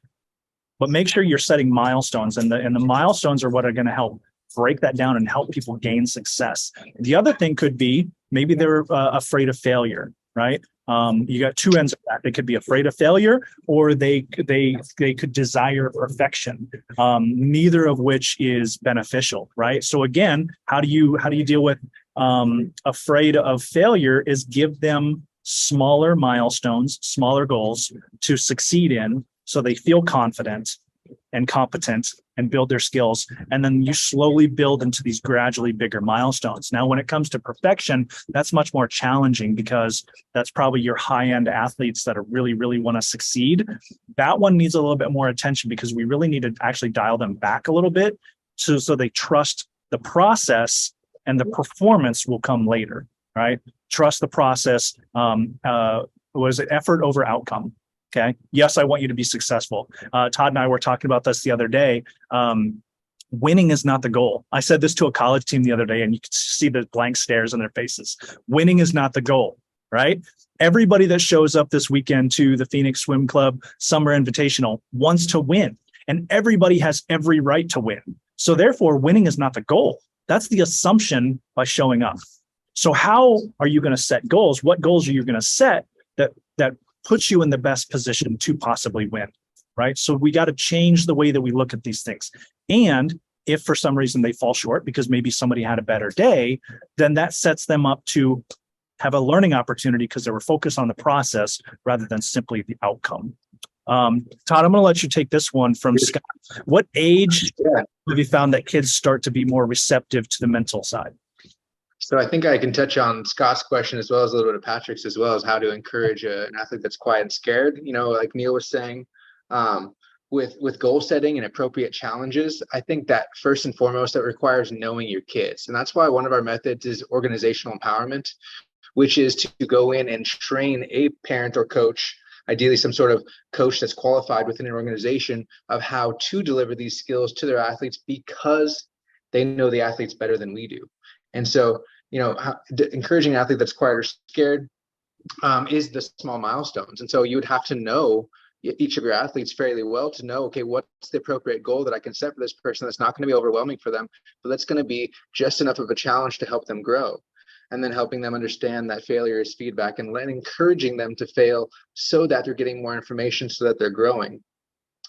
but make sure you're setting milestones, and the milestones are what are going to help break that down and help people gain success. The other thing could be maybe they're afraid of failure, right? You got two ends of that. They could be afraid of failure, or they could desire perfection. Neither of which is beneficial, right? So again, how do you deal with afraid of failure? Is give them smaller milestones, smaller goals to succeed in, so they feel confident and competent and build their skills. And then you slowly build into these gradually bigger milestones. Now, when it comes to perfection, that's much more challenging, because that's probably your high-end athletes that are really, really want to succeed. That one needs a little bit more attention, because we really need to actually dial them back a little bit so they trust the process, and the performance will come later, right? Trust the process. Was it effort over outcome? Okay. Yes, I want you to be successful. Todd and I were talking about this the other day. Winning is not the goal. I said this to a college team the other day, and you could see the blank stares on their faces. Winning is not the goal, right? Everybody that shows up this weekend to the Phoenix Swim Club Summer Invitational wants to win, and everybody has every right to win. So therefore, winning is not the goal. That's the assumption by showing up. So how are you going to set goals? What goals are you going to set that puts you in the best position to possibly win, right? So we got to change the way that we look at these things. And if for some reason they fall short because maybe somebody had a better day, then that sets them up to have a learning opportunity, because they were focused on the process rather than simply the outcome. Todd, I'm going to let you take this one from Scott. What age have you found that kids start to be more receptive to the mental side? So I think I can touch on Scott's question as well as a little bit of Patrick's, as well as how to encourage an athlete that's quiet and scared. You know, like Neil was saying, with goal setting and appropriate challenges, I think that first and foremost, that requires knowing your kids. And that's why one of our methods is organizational empowerment, which is to go in and train a parent or coach, ideally some sort of coach that's qualified within an organization, of how to deliver these skills to their athletes, because they know the athletes better than we do. And so, you know, encouraging an athlete that's quiet or scared is the small milestones. And so you would have to know each of your athletes fairly well to know, okay, what's the appropriate goal that I can set for this person that's not going to be overwhelming for them, but that's going to be just enough of a challenge to help them grow. And then helping them understand that failure is feedback, and encouraging them to fail so that they're getting more information, so that they're growing.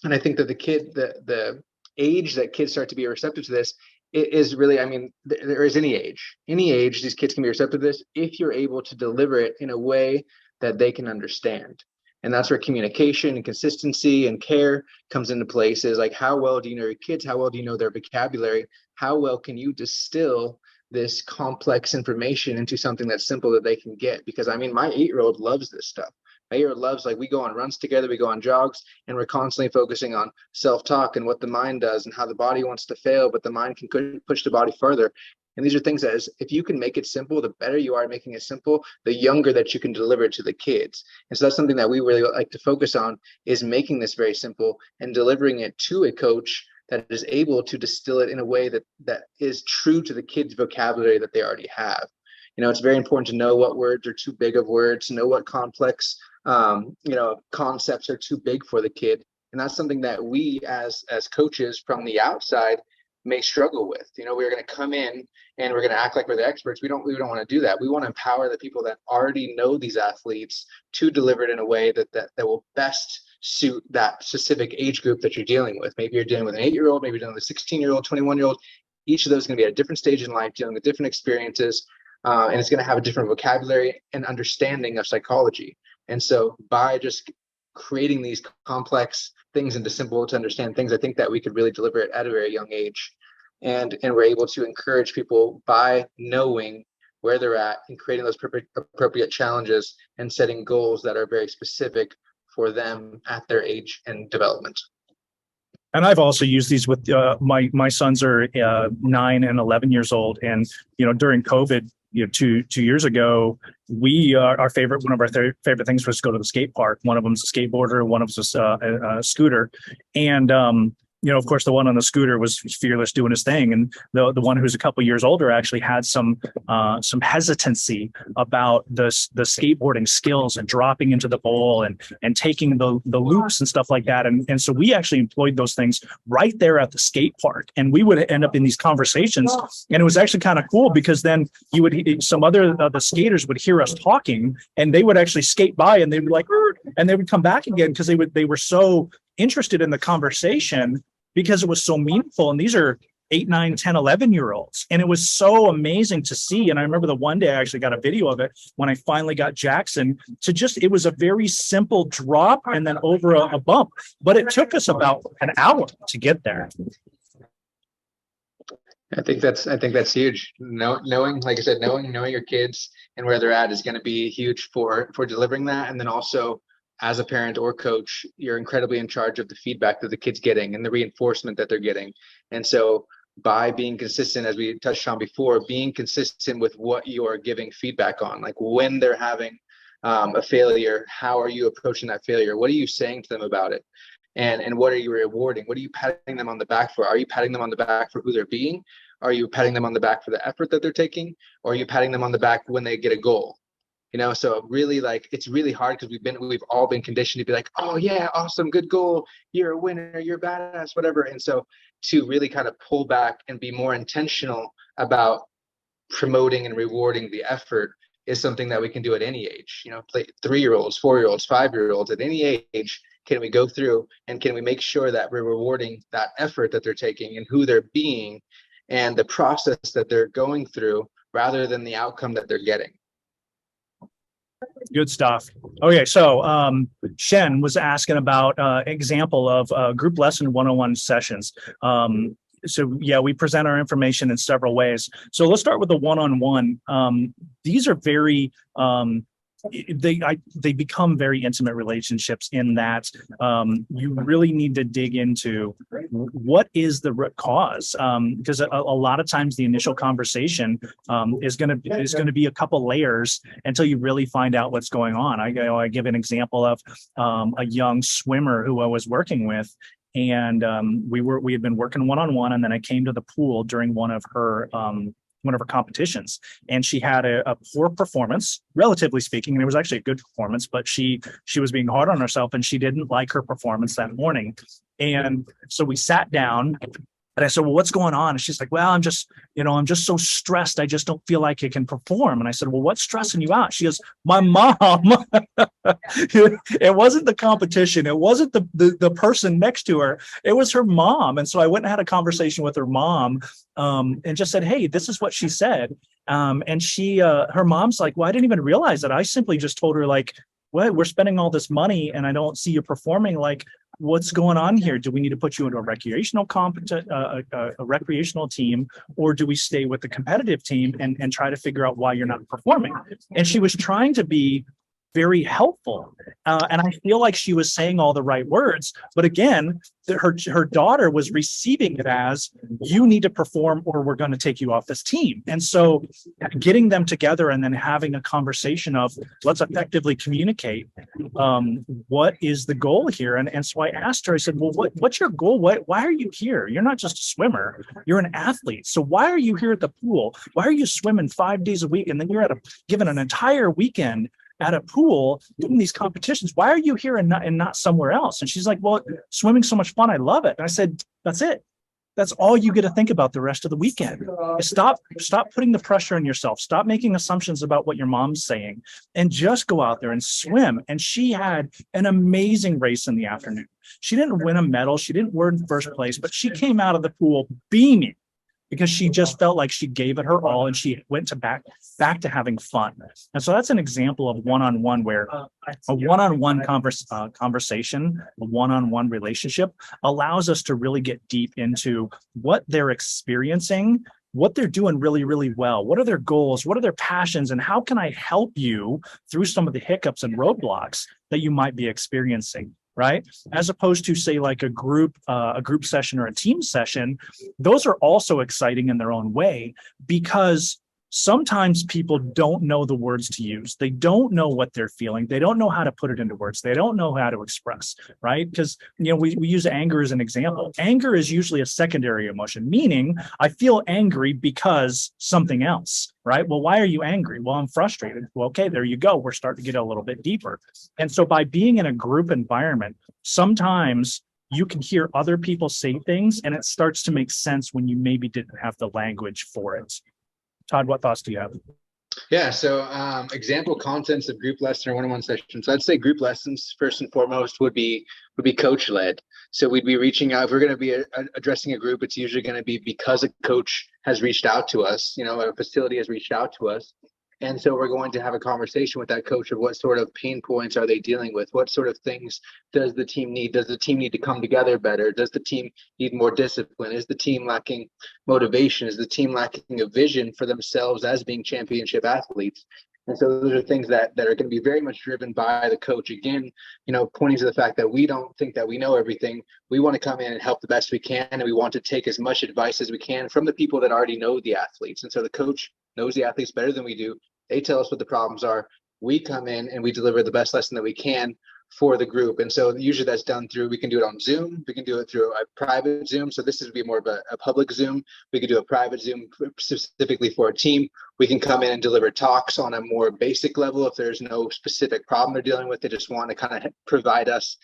And I think that the age that kids start to be receptive to this is really, I mean, there is any age these kids can be receptive to this, if you're able to deliver it in a way that they can understand. And that's where communication and consistency and care comes into place. Is like, how well do you know your kids? How well do you know their vocabulary? How well can you distill this complex information into something that's simple that they can get? Because I mean, my 8-year-old loves this stuff. My 8-year-old loves, like, we go on runs together, we go on jogs, and we're constantly focusing on self-talk and what the mind does and how the body wants to fail, but the mind can push the body further. And these are things that if you can make it simple, the better you are at making it simple, the younger that you can deliver it to the kids. And so that's something that we really like to focus on, is making this very simple and delivering it to a coach that is able to distill it in a way that is true to the kids' vocabulary that they already have. It's very important to know what words are too big of words, know what complex, concepts are too big for the kid. And that's something that we as coaches from the outside may struggle with. We're going to come in and we're going to act like we're the experts. We don't want to do that. We want to empower the people that already know these athletes to deliver it in a way that will best suit that specific age group that you're dealing with. Maybe you're dealing with an 8-year-old, maybe you're dealing with a 16-year-old, 21-year-old. Each of those is going to be at a different stage in life, dealing with different experiences, and it's going to have a different vocabulary and understanding of psychology. And so by just creating these complex things into simple to understand things, I think that we could really deliver it at a very young age. And we're able to encourage people by knowing where they're at and creating those appropriate challenges and setting goals that are very specific for them at their age and development. And I've also used these with my sons are 9 and 11 years old. And, during COVID, 2 years ago, one of our favorite things was to go to the skate park. One of them's a skateboarder, one of them's a scooter. And, of course, the one on the scooter was fearless doing his thing. And the one who's a couple years older actually had some hesitancy about the skateboarding skills and dropping into the bowl and taking the loops and stuff like that. And so we actually employed those things right there at the skate park. And we would end up in these conversations. And it was actually kind of cool because then some other the skaters would hear us talking and they would actually skate by and they'd be like, and they would come back again because they were so interested in the conversation because it was so meaningful. And these are 8, 9, 10, 11-year-olds. And it was so amazing to see. And I remember the one day I actually got a video of it when I finally got Jackson it was a very simple drop and then over a bump, but it took us about an hour to get there. I think that's huge. Knowing, like I said, knowing your kids and where they're at is going to be huge for delivering that. And then also, as a parent or coach, you're incredibly in charge of the feedback that the kid's getting and the reinforcement that they're getting. And so by being consistent, as we touched on before, being consistent with what you're giving feedback on, like when they're having a failure, how are you approaching that failure? What are you saying to them about it? And what are you rewarding? What are you patting them on the back for? Are you patting them on the back for who they're being? Are you patting them on the back for the effort that they're taking? Or are you patting them on the back when they get a goal? So really, it's really hard because we've all been conditioned to be like, oh yeah, awesome, good goal, you're a winner, you're badass, whatever. And so to really kind of pull back and be more intentional about promoting and rewarding the effort is something that we can do at any age. 3-year-olds, 4-year-olds, 5-year-olds, at any age, can we go through and can we make sure that we're rewarding that effort that they're taking and who they're being and the process that they're going through rather than the outcome that they're getting. Good stuff. Okay, so Shen was asking about example of group lesson 101 sessions. So yeah, we present our information in several ways. So let's start with the one-on-one. These are very they become very intimate relationships in that you really need to dig into what is the root cause, because a lot of times the initial conversation is going to be a couple layers until you really find out what's going on. I give an example of a young swimmer who I was working with. And we had been working one-on-one, and then I came to the pool during one of her competitions, and she had a poor performance, relatively speaking. And it was actually a good performance, but she was being hard on herself, and she didn't like her performance that morning. And so we sat down, and I said, well, what's going on? And she's like, well, I'm just so stressed. I just don't feel like I can perform. And I said, well, what's stressing you out? She goes, my mom. It wasn't the competition. It wasn't the person next to her. It was her mom. And so I went and had a conversation with her mom and just said, hey, this is what she said. And her mom's like, well, I didn't even realize that. I simply just told her, like, well, we're spending all this money and I don't see you performing. Like, what's going on here? Do we need to put you into a recreational a recreational team, or do we stay with the competitive team and try to figure out why you're not performing? And she was trying to be very helpful. And I feel like she was saying all the right words. But again, her daughter was receiving it as, you need to perform or we're going to take you off this team. And so getting them together and then having a conversation of, let's effectively communicate what is the goal here. And so I asked her, I said, well, what's your goal? Why are you here? You're not just a swimmer, you're an athlete. So why are you here at the pool? Why are you swimming 5 days a week? And then you're given an entire weekend at a pool doing these competitions. Why are you here and not somewhere else? And she's like, well, swimming's so much fun. I love it. And I said, that's it. That's all you get to think about the rest of the weekend. Stop putting the pressure on yourself. Stop making assumptions about what your mom's saying and just go out there and swim. And she had an amazing race in the afternoon. She didn't win a medal. She didn't win first place, but she came out of the pool beaming, because she just felt like she gave it her all and she went back to having fun. And so that's an example of one-on-one, where a one-on-one conversation, a one-on-one relationship allows us to really get deep into what they're experiencing, what they're doing really, really well. What are their goals? What are their passions? And how can I help you through some of the hiccups and roadblocks that you might be experiencing? Right? As opposed to, say, like a group session or a team session, those are also exciting in their own way, because sometimes people don't know the words to use. They don't know what they're feeling. They don't know how to put it into words. They don't know how to express, right? Because, we use anger as an example. Anger is usually a secondary emotion, meaning I feel angry because something else, right? Well, why are you angry? Well, I'm frustrated. Well, okay, there you go. We're starting to get a little bit deeper. And so by being in a group environment, sometimes you can hear other people say things and it starts to make sense when you maybe didn't have the language for it. Todd, what thoughts do you have? Yeah, so example contents of group lesson or one-on-one sessions. So I'd say group lessons first and foremost would be coach led. So we'd be reaching out. If we're going to be addressing a group, it's usually going to be because a coach has reached out to us, a facility has reached out to us. And so we're going to have a conversation with that coach of what sort of pain points are they dealing with? What sort of things does the team need? Does the team need to come together better? Does the team need more discipline? Is the team lacking motivation? Is the team lacking a vision for themselves as being championship athletes? And so those are things that are going to be very much driven by the coach. Again, pointing to the fact that we don't think that we know everything. We want to come in and help the best we can. And we want to take as much advice as we can from the people that already know the athletes. And so the coach knows the athletes better than we do. They tell us what the problems are. We come in and we deliver the best lesson that we can for the group. And so usually that's done through, we can do it on Zoom. We can do it through a private Zoom. So this would be more of a public Zoom. We could do a private Zoom specifically for a team. We can come in and deliver talks on a more basic level. If there's no specific problem they're dealing with, they just want to kind of provide us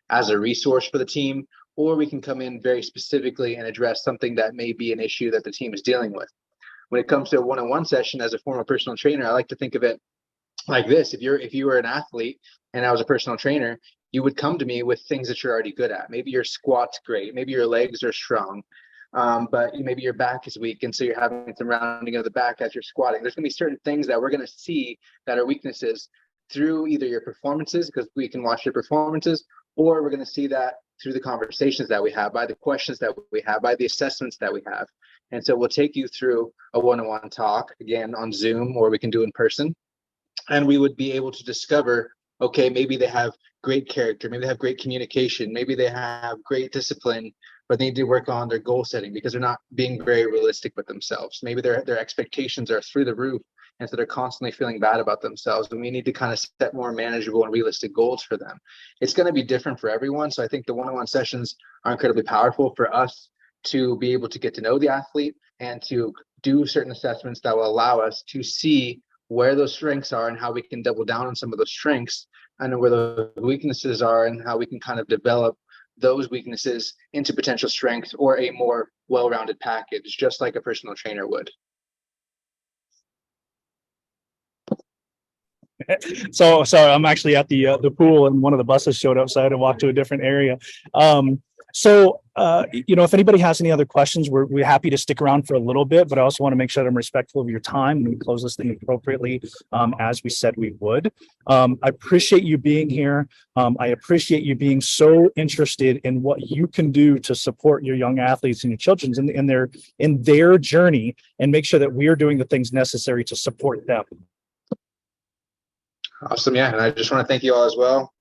as a resource for the team. Or we can come in very specifically and address something that may be an issue that the team is dealing with. When it comes to a one-on-one session, as a former personal trainer, I like to think of it like this. If you were an athlete and I was a personal trainer, you would come to me with things that you're already good at. Maybe your squat's great. Maybe your legs are strong. But maybe your back is weak. And so you're having some rounding of the back as you're squatting. There's going to be certain things that we're going to see that are weaknesses through either your performances, because we can watch your performances, or we're going to see that through the conversations that we have, by the questions that we have, by the assessments that we have. And so we'll take you through a one-on-one talk, again, on Zoom, or we can do in person. And we would be able to discover, okay, maybe they have great character, maybe they have great communication, maybe they have great discipline, but they need to work on their goal setting because they're not being very realistic with themselves. Maybe their expectations are through the roof, and so they're constantly feeling bad about themselves. And we need to kind of set more manageable and realistic goals for them. It's going to be different for everyone. So I think the one-on-one sessions are incredibly powerful for us to be able to get to know the athlete and to do certain assessments that will allow us to see where those strengths are and how we can double down on some of those strengths, and where the weaknesses are and how we can kind of develop those weaknesses into potential strengths or a more well-rounded package, just like a personal trainer would. So I'm actually at the pool, and one of the buses showed up, so I had to walk to a different area. If anybody has any other questions, we're happy to stick around for a little bit, but I also want to make sure that I'm respectful of your time and we close this thing appropriately, as we said we would. I appreciate you being here. I appreciate you being so interested in what you can do to support your young athletes and your children in their journey, and make sure that we are doing the things necessary to support them. Awesome. Yeah. And I just want to thank you all as well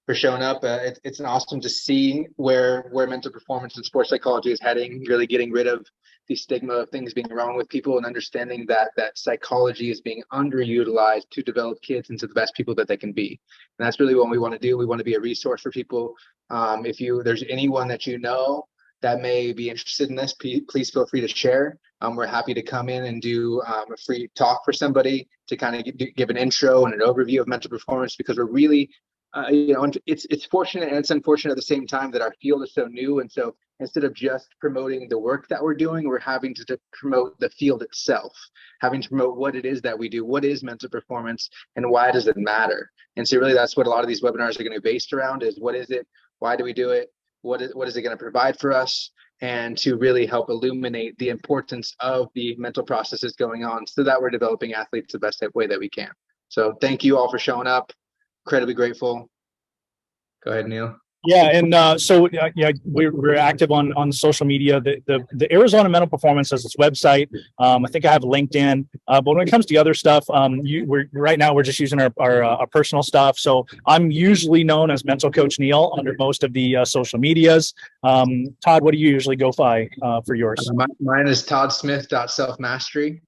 for showing up. It's an awesome to see where mental performance and sports psychology is heading, really getting rid of the stigma of things being wrong with people and understanding that psychology is being underutilized to develop kids into the best people that they can be. And that's really what we want to do. We want to be a resource for people. If there's anyone that you know that may be interested in this, please feel free to share. We're happy to come in and do a free talk for somebody to kind of give an intro and an overview of mental performance, because we're really it's fortunate and it's unfortunate at the same time that our field is so new. And so instead of just promoting the work that we're doing, we're having to promote the field itself, having to promote what it is that we do, what is mental performance, and why does it matter. And so really that's what a lot of these webinars are going to be based around, is what is it, why do we do it, what is it going to provide for us, and to really help illuminate the importance of the mental processes going on so that we're developing athletes the best way that we can. So thank you all for showing up. Incredibly grateful. Go ahead, Neil. Yeah, and we're active on social media. The Arizona Mental Performance has its website. I think I have LinkedIn. But when it comes to the other stuff, right now we're just using our personal stuff. So I'm usually known as Mental Coach Neil under most of the social medias. Todd, what do you usually go by for yours? Mine is toddsmith.selfmastery.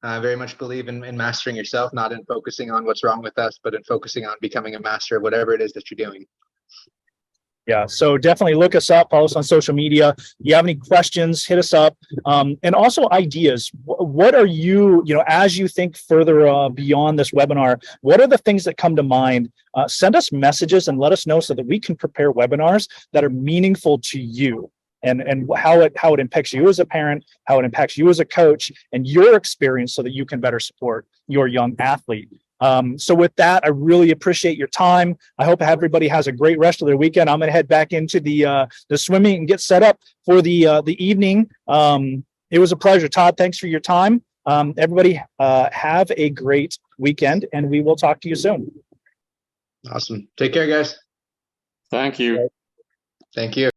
I very much believe in mastering yourself, not in focusing on what's wrong with us, but in focusing on becoming a master of whatever it is that you're doing. Yeah, so definitely look us up, follow us on social media. If you have any questions, hit us up. And also ideas. What are you, as you think further beyond this webinar, what are the things that come to mind? Send us messages and let us know so that we can prepare webinars that are meaningful to you. And how it impacts you as a parent, how it impacts you as a coach, and your experience so that you can better support your young athlete. So with that, I really appreciate your time. I hope everybody has a great rest of their weekend. I'm going to head back into the swimming and get set up for the evening. It was a pleasure. Todd, thanks for your time. Everybody have a great weekend, and we will talk to you soon. Awesome. Take care, guys. Thank you. Thank you.